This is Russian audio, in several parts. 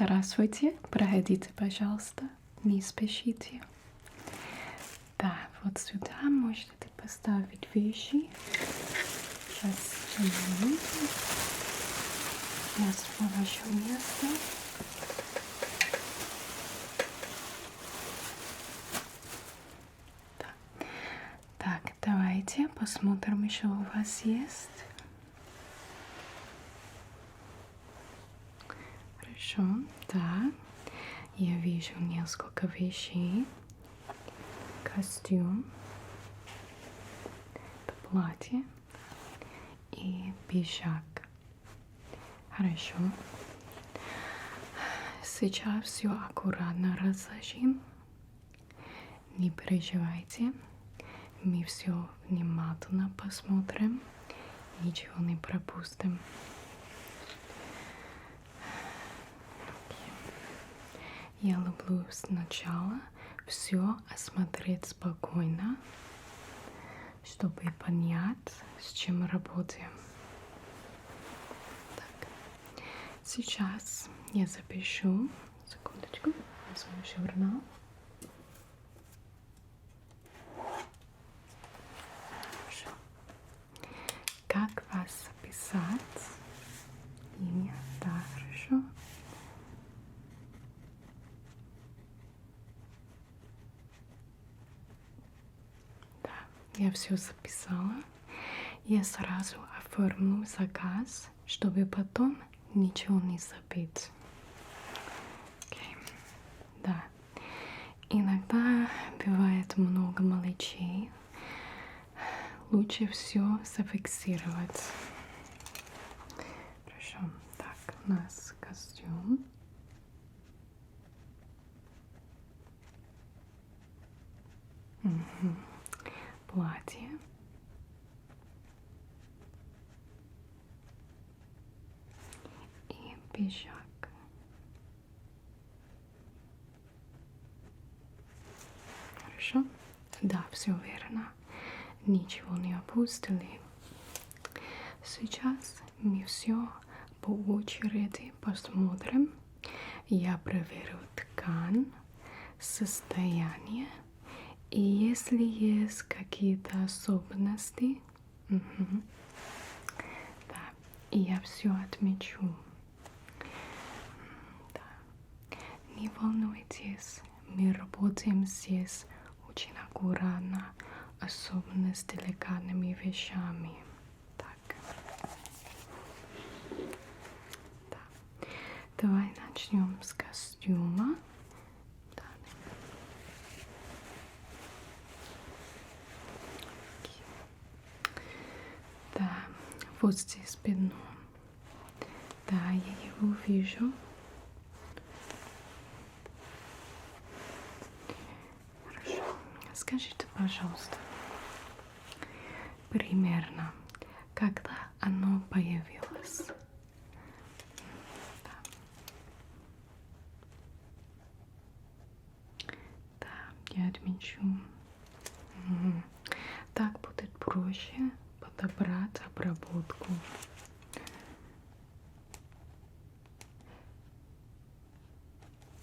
Здравствуйте, проходите, пожалуйста, не спешите. Да, вот сюда можете поставить вещи. Сейчас минуту. Я освобожу место. Так, давайте посмотрим, что у вас есть. Хорошо, да. Я вижу несколько вещей. Костюм, платье и пиджак. Хорошо. Сейчас все аккуратно разложим. Не переживайте. Мы все внимательно посмотрим. Ничего не пропустим. Я люблю сначала все осмотреть спокойно, чтобы понять, с чем работаем. Так. Сейчас я запишу. Секундочку. Возьму журнал. Хорошо. Как вас записать? Имя? Да, хорошо. Я все записала. Я сразу оформлю заказ, чтобы потом ничего не забыть. Okay. Да. Иногда бывает много мелочей. Лучше все зафиксировать. Хорошо. Так, у нас костюм. Угу. Платье. И пиджак. Хорошо? Да, все верно. Ничего не опустили. Сейчас мы все по очереди посмотрим. Я проверю ткань, состояние. И если есть какие-то особенности, да, я все отмечу. Да. Не волнуйтесь, мы работаем здесь очень аккуратно, особенно с деликатными вещами. Так. Да. Давай начнем с костюма. Да, вот здесь пятно. Да, я его вижу. Хорошо. Скажите, пожалуйста, примерно, когда оно появилось? Да. Да, я отмечу. Так будет проще подобрать обработку.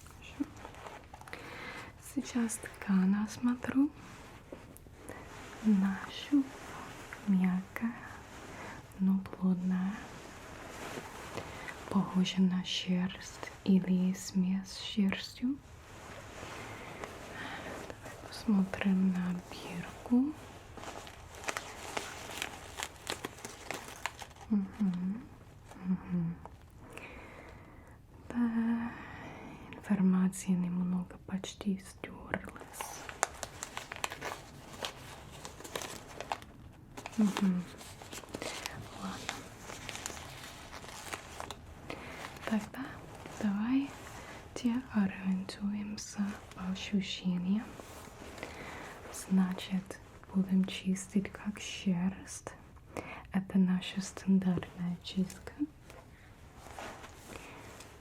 Хорошо. Сейчас ткань осмотрю. На ощупь мягкая, но плотная. Похожа на шерсть или смесь с шерстью. Давай посмотрим на бирку. Да, информация немного почти стерлась. Ладно. Тогда давайте ориентируемся по ощущениям. Значит, будем чистить как шерсть. Это наша стандартная чистка.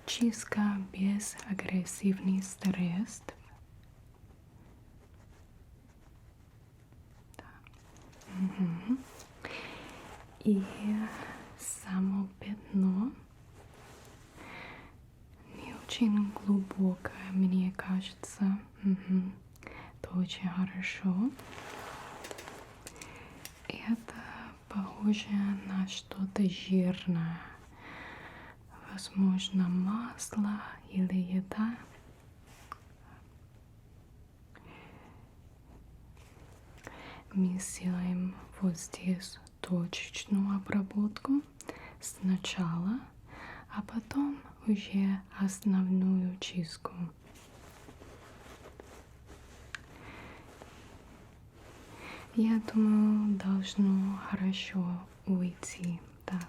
Чистка без агрессивных средств. Да. И само пятно не очень глубокая, мне кажется. Это очень хорошо. Это похоже на что-то жирное. Возможно, масло или еда. Мы сделаем вот здесь точечную обработку сначала, а потом уже основную чистку. Я думаю, должно хорошо уйти, да.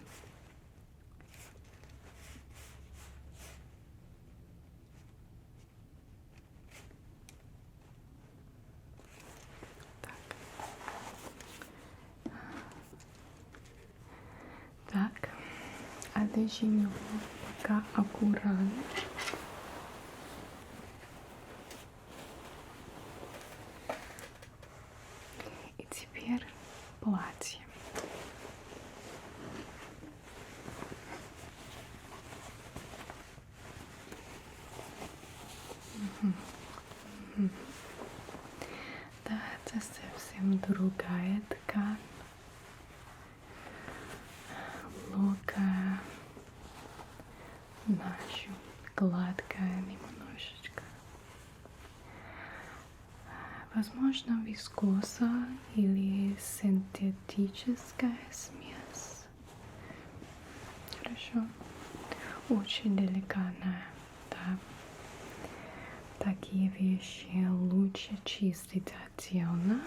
Так, отдадим его пока аккуратно. И теперь платье. Да, это совсем другая ткань. Легкая, наша, гладкая немножечко. Возможно, вискоза или синтетическая смесь. Хорошо. Очень деликатная, да. Такие вещи лучше чистить отдельно.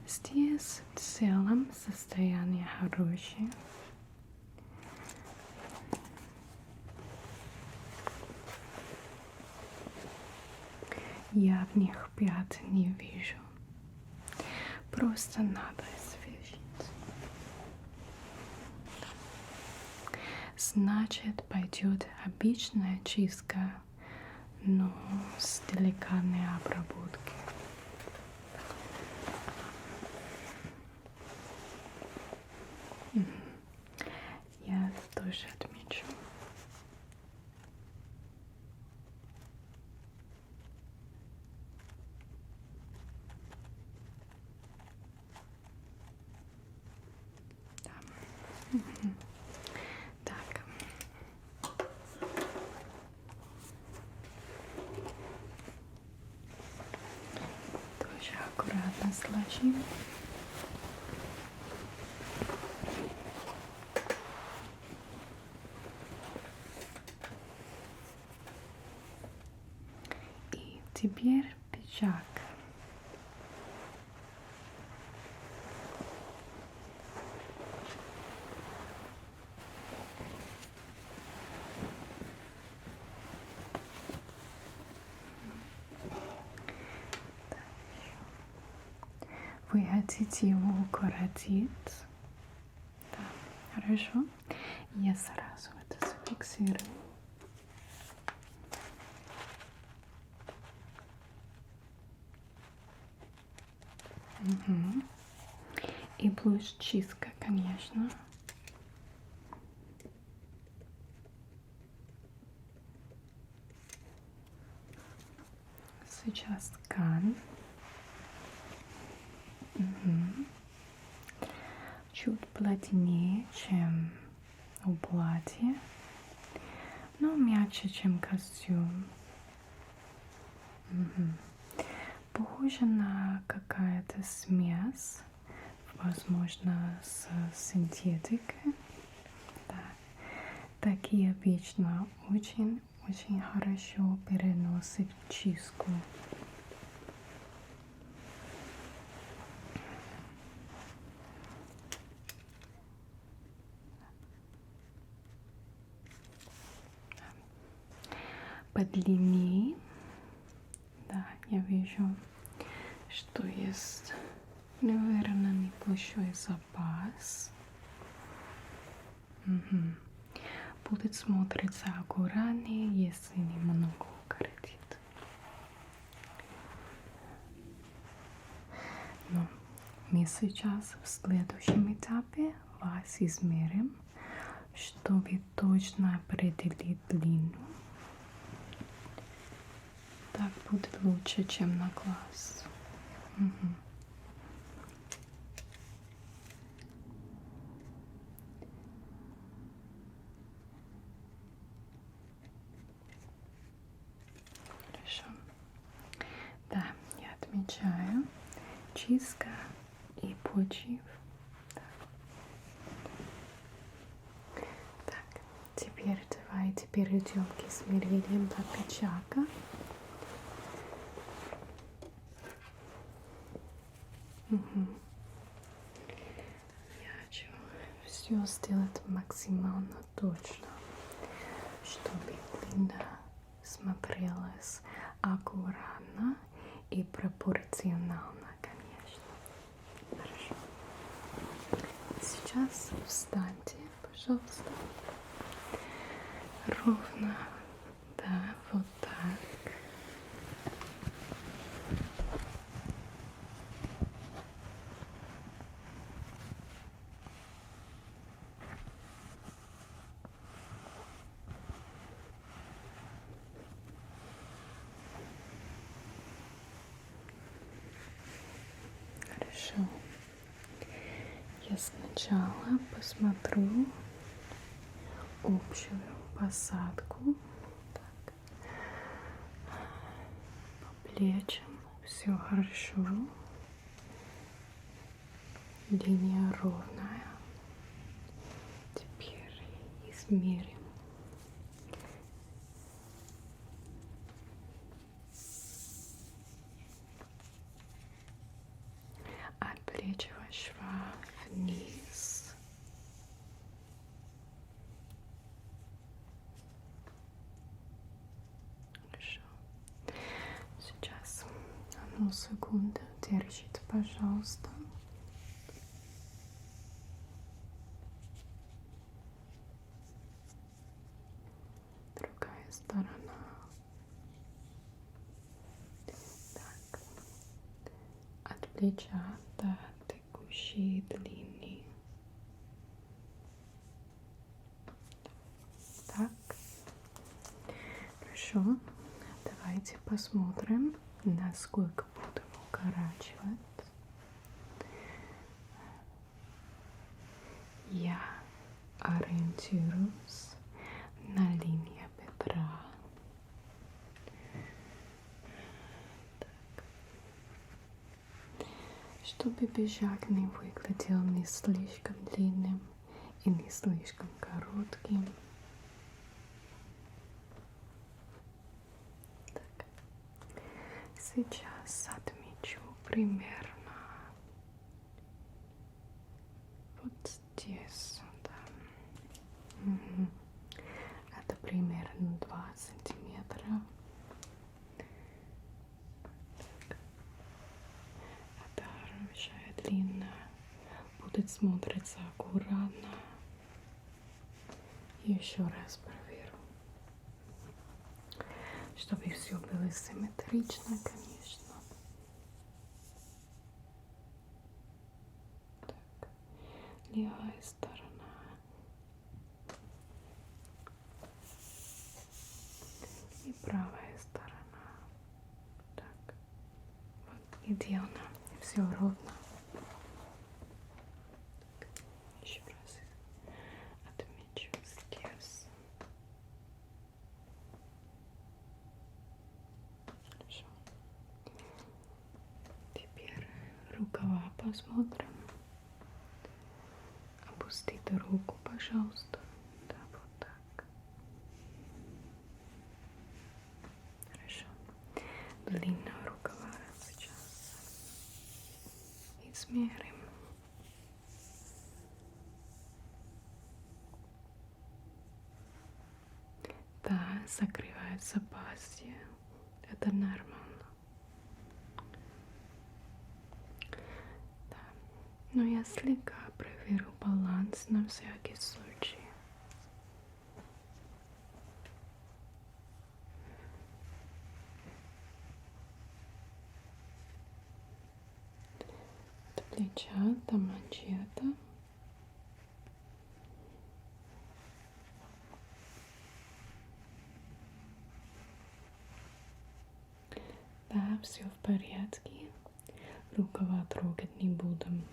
Здесь в целом состояние хорошее. Я в них пятен не вижу. Просто надо освежить. Значит, пойдет обычная чистка, но с деликатной обработкой. Я это тоже отмечу. Так. Тоже аккуратно сложим. И теперь пиджак. Вы хотите его укоротить? Да, хорошо. Я сразу это зафиксирую. И плюс чистка, конечно. Сейчас ткань. Чуть плотнее, чем у платья, но мягче, чем костюм. Похоже на какая-то смесь, возможно, с синтетикой. Да. Такие обычно очень хорошо переносят чистку. По длине, да, я вижу, что есть, наверное, небольшой запас. Будет смотреться аккуратнее, если немного укоротит. Мы сейчас в следующем этапе вас измерим, чтобы точно определить длину. Так будет лучше, чем на глаз. Угу. Хорошо. Да, я отмечаю чистка и почив. Так, теперь давайте перейдем к измерениям отпечатка. Угу. Я хочу все сделать максимально точно, чтобы длина смотрелась аккуратно и пропорционально, конечно. Хорошо. Сейчас встаньте, пожалуйста. Ровно. Да, вот так. Хорошо. Я сначала посмотрю общую посадку. Так. По плечам все хорошо. Линия ровная. Теперь измерим. От плечевого шва вниз. Хорошо. Сейчас одну секунду держите, пожалуйста. Другая сторона. Так. От плеча до текущей длины. Так. Хорошо. Давайте посмотрим, насколько будем укорачивать. Я ориентируюсь на линии бедра. Так. Чтобы пиджак не выглядел не слишком длинным и не слишком коротким. Так. Сейчас отмечу примерно вот здесь. Да. Угу. Это примерно 2 сантиметра. Так. Это хорошая длина. Будет смотреться аккуратно. Еще раз проверю, чтобы все было симметрично, конечно. Так, левая сторона. И правая сторона. Так, вот идеально, все ровно. Еще раз отмечу здесь. Хорошо. Теперь рукава посмотрим. Опустите руку, пожалуйста. Да, вот так. Хорошо. Длина рукава сейчас измерим. Да, закрывается пастья. Это нормально. Да. Но я слегка проверю баланс на всякий случай. Это плечи. зачата, манжета. Да, все в порядке. Рукава трогать не будем.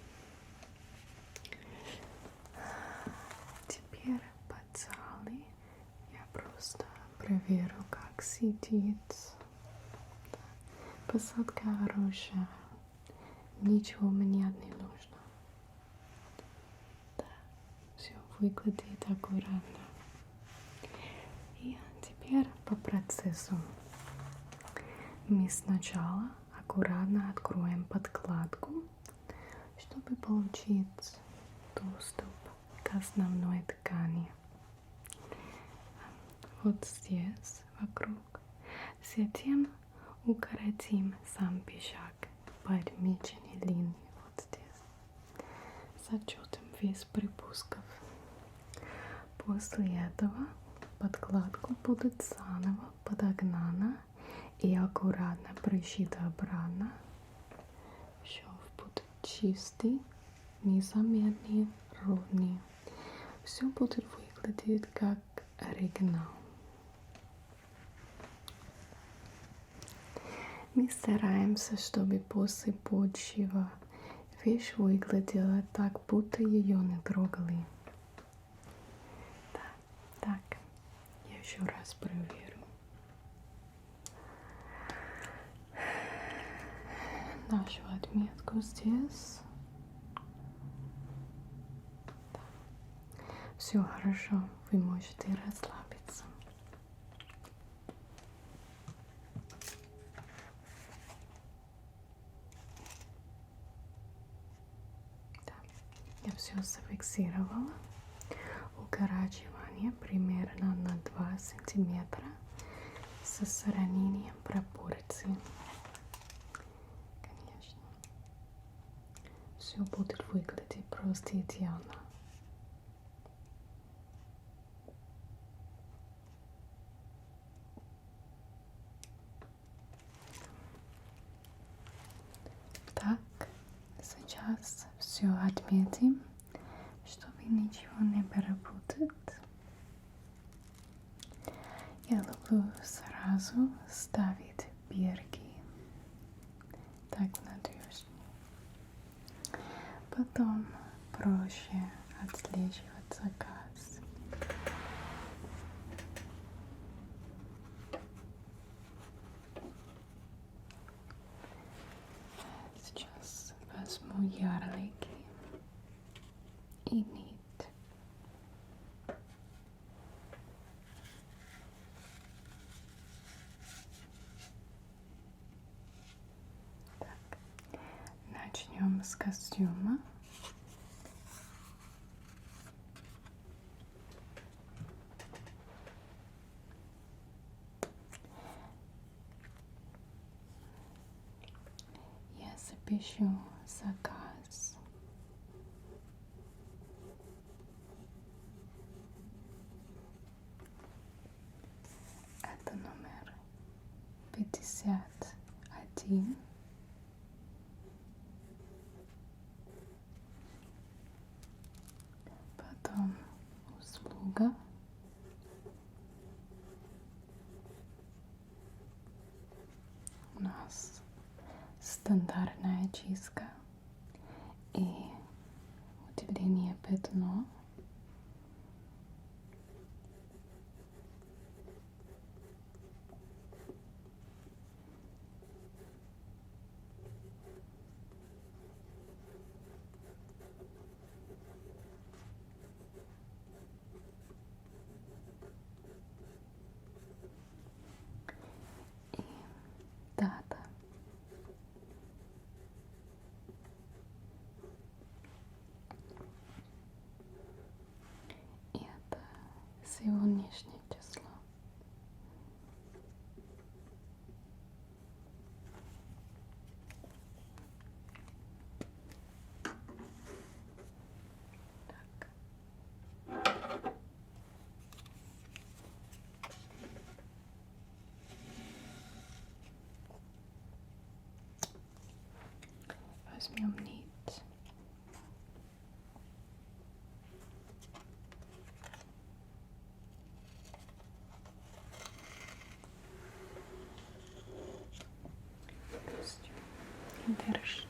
Теперь подзалы я просто проверю, как сидит. Посадка хорошая. Ничего мне не нужно. Да, все выглядит аккуратно. И теперь по процессу. Мы сначала аккуратно откроем подкладку, чтобы получить доступ к основной ткани. Вот здесь вокруг. Затем укоротим сам пиджак по отмеченной линии. Вот здесь. С учетом вес припусков. После этого подкладку будет заново подогнана и аккуратно пришита обратно. Шов будет чистый, незаметный, ровный. Все будет выглядеть как оригинал. Мы стараемся, чтобы после подшива вещь выглядела так, будто ее не трогали. Да, так, я еще раз проверю. Нашу отметку здесь. Да. Все хорошо, вы можете расслабиться. Да. Я все зафиксировала. Укорачивание примерно на 2 сантиметра со сохранением пропорций. Все будет выглядеть просто идеально. Так, сейчас все отметим, чтобы ничего не перепутать. Я люблю сразу ставить бирки. Так надежнее. Потом проще отслеживать заказ. Сейчас возьму ярлыки и нить. Так, начнем с костюма. Запишу заказ. Это номер 51. Потом услуга. У нас стандартная чистка и удивление пятно. И дата. И это сегодняшнее число. Так. Возьмем нить. теперь что?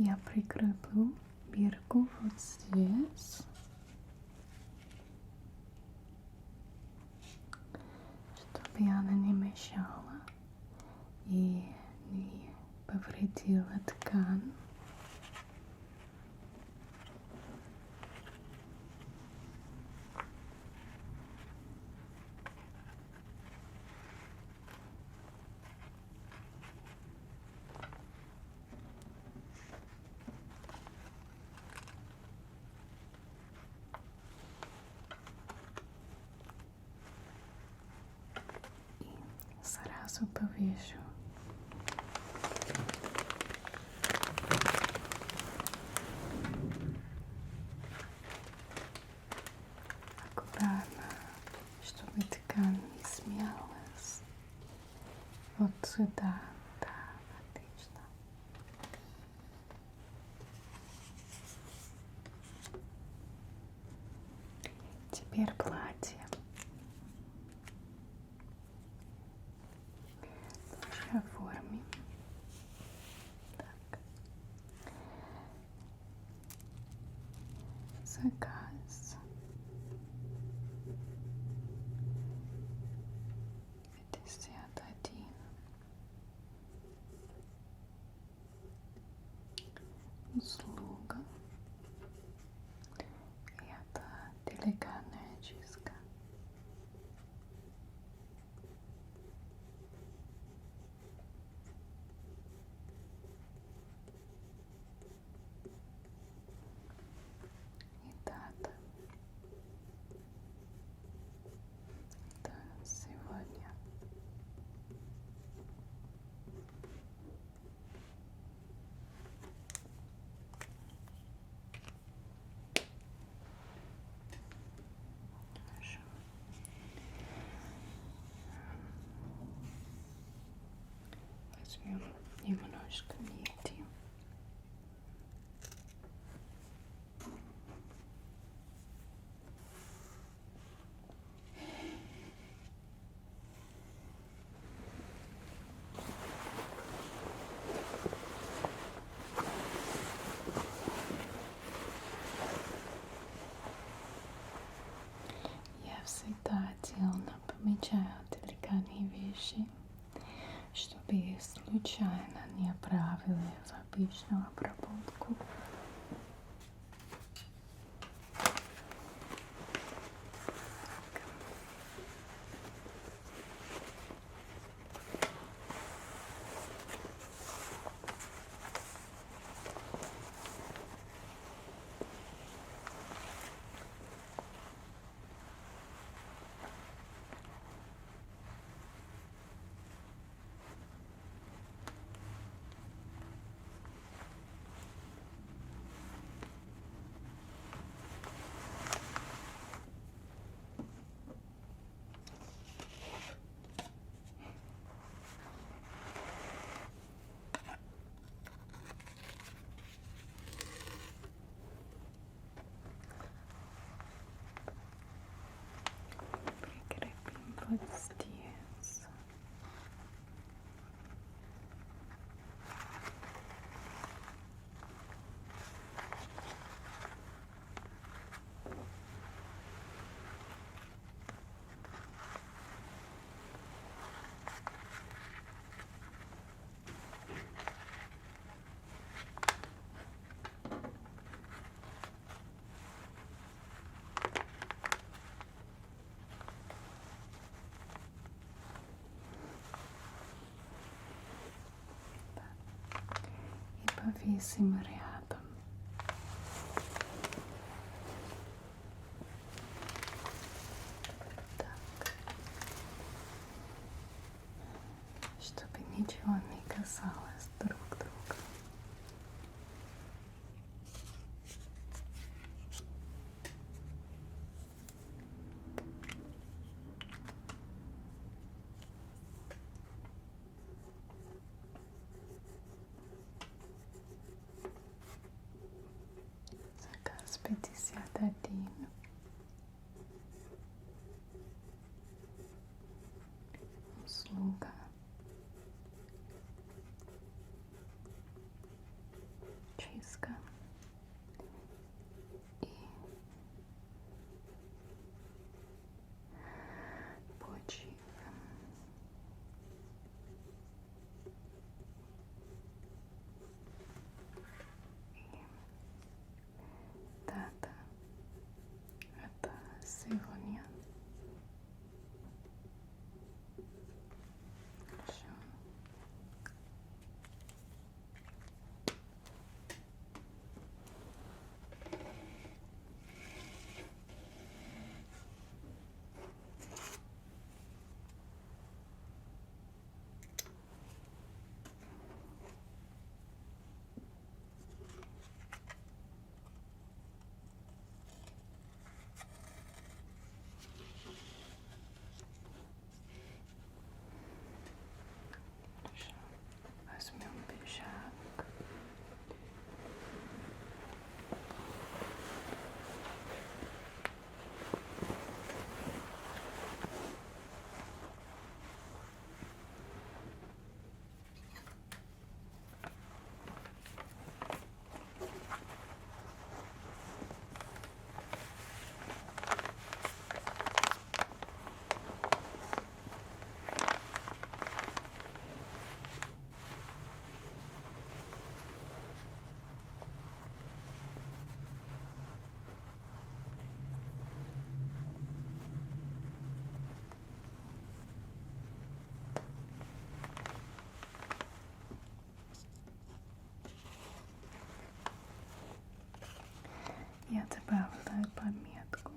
Я прикреплю бирку вот здесь, чтобы она не мешала и не повредила ткань. Сразу повешу. Аккуратно, чтобы ткань не смялась. Вот сюда, да, отлично. Теперь платье. Тоже оформим. Так. Заказ. 51. Услуга. Это деликатная чистка. И дата. Это сегодня. Хорошо. Возьмем немножко нити. Я всегда отдельно помечаю деликатные вещи, чтобы их случайно не отправили в обычную обработку. Прикрепим вот здесь. Повесим рядом. ничего не касалось друг друга. Заказ 51. Услуга. Чистка. И починка. Дата. Это сегодня. Хорошо. Хорошо. Возьмем пиджак. Я добавила пометку,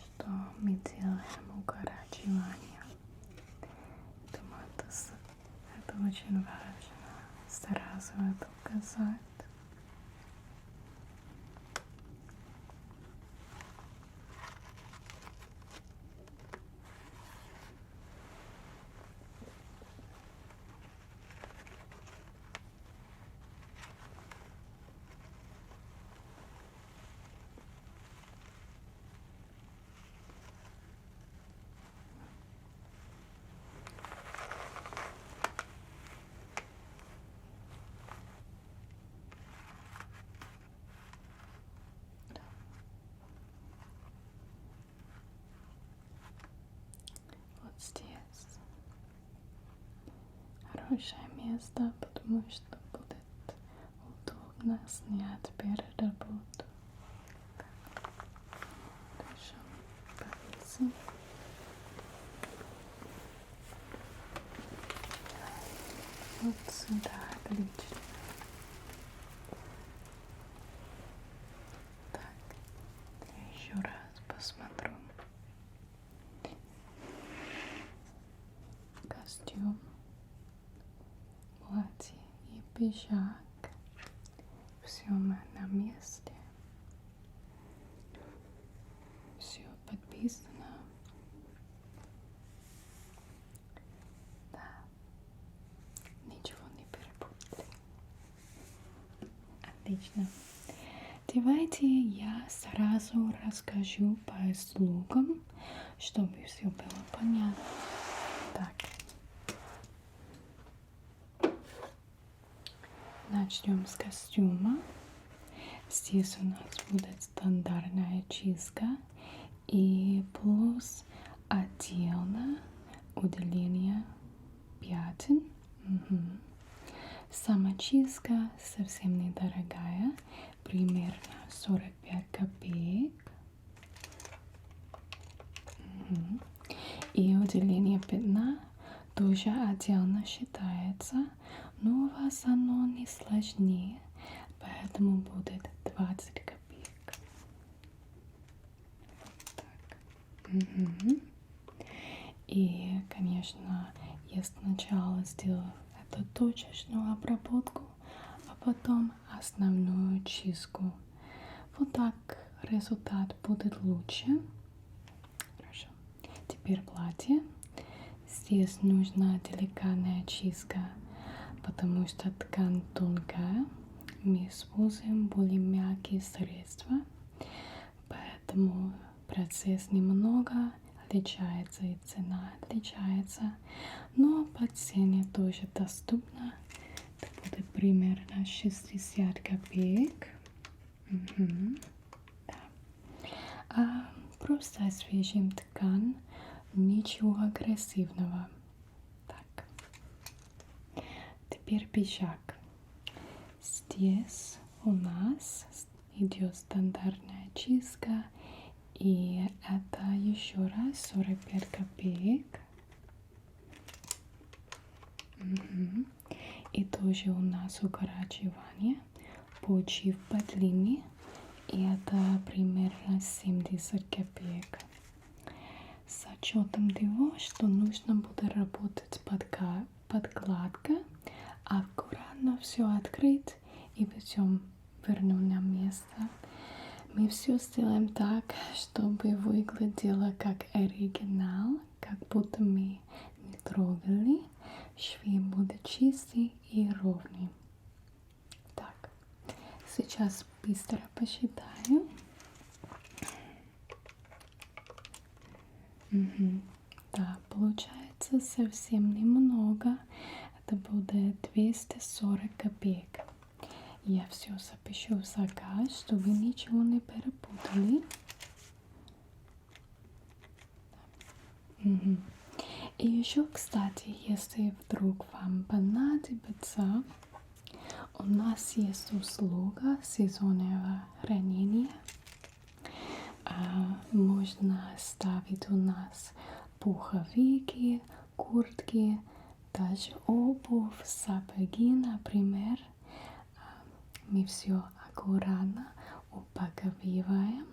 что мы делаем укорачивание. Думаю, это очень важно сразу это указать. Вот здесь хорошее место, потому что будет удобно снять перед работой. Хорошо, повесим. Вот сюда, отлично. Так, еще раз посмотрю. Костюм, платье и пиджак. Все мы на месте. Все подписано. Да. Ничего не перепутали. Отлично. Давайте я сразу расскажу по услугам, чтобы все было понятно. Так. Начнем с костюма. Здесь у нас будет стандартная чистка и плюс отдельно удаление пятен. Сама чистка совсем недорогая, примерно 45 копеек. И удаление пятна тоже отдельно считается, но у вас оно не сложнее, поэтому будет 20 копеек. Так. И, конечно, я сначала сделаю эту точечную обработку, а потом основную чистку. Вот так результат будет лучше. Хорошо. Теперь платье. Здесь нужна деликатная чистка, потому что ткань тонкая. Мы используем более мягкие средства, поэтому процесс немного отличается и цена отличается, но по цене тоже доступно. Это будет примерно 60 копеек. Да. Просто освежим ткань, ничего агрессивного. Так. Теперь пиджак. Здесь у нас идет стандартная чистка, и это еще раз 45 копеек. И тоже у нас укорачивание почив по длине, и это примерно 70 копеек. С учетом того, что нужно будет работать подкладка, аккуратно все открыть и потом вернуть на место. Мы все сделаем так, чтобы выглядело как оригинал, как будто мы не трогали. Швы будут чистые и ровные. Так, сейчас быстро посчитаю. Да, получается совсем немного. Это будет 240 копеек. Я все запишу в заказ, чтобы ничего не перепутали. И еще, кстати, если вдруг вам понадобится, у нас есть услуга сезонного хранения. Можно ставить у нас пуховики, куртки, даже обувь, сапоги, например. Мы все аккуратно упаковываем,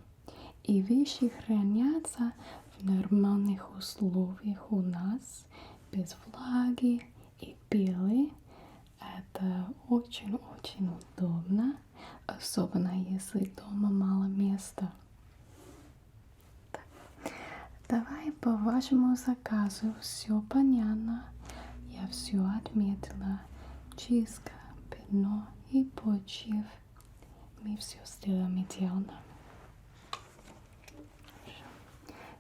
и вещи хранятся в нормальных условиях у нас, без влаги и пыли. Это очень-очень удобно, особенно если дома мало места. Так. Давай по вашему заказу, все понятно. Я все отметила. Чистка, пятно и почив. Мы все сделаем идеально.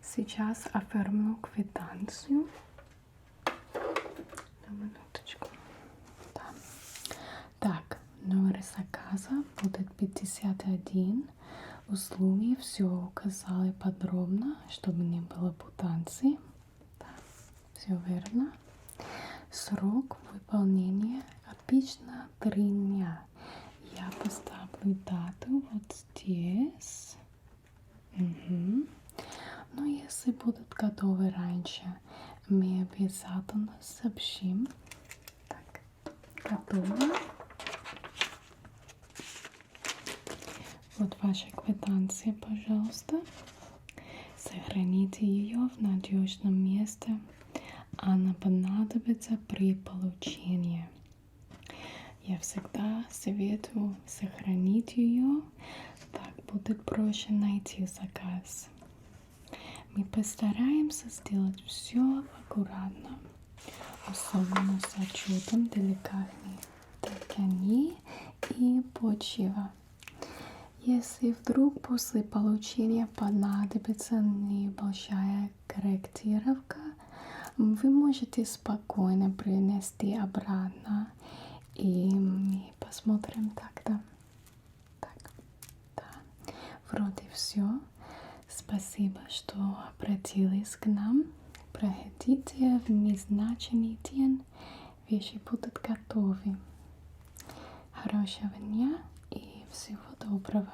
Сейчас оформлю квитанцию. На минуточку. Да. Так, номер заказа будет 51. Услуги все указали подробно, чтобы не было путанций. Да, все верно. Срок выполнения обычно 3 дня. Я поставлю дату вот здесь. Но если будут готовы раньше, мы обязательно сообщим. Так, готово. Вот ваша квитанция, пожалуйста. Сохраните ее в надежном месте. Она понадобится при получении. Я всегда советую сохранить ее, так будет проще найти заказ. Мы постараемся сделать все аккуратно, особенно с учетом деликатной ткани и почива. Если вдруг после получения понадобится небольшая корректировка, вы можете спокойно принести обратно, и мы посмотрим тогда. Так, да, вроде все. Спасибо, что обратились к нам. Проходите в назначенный день, вещи будут готовы. Хорошего дня и всего доброго.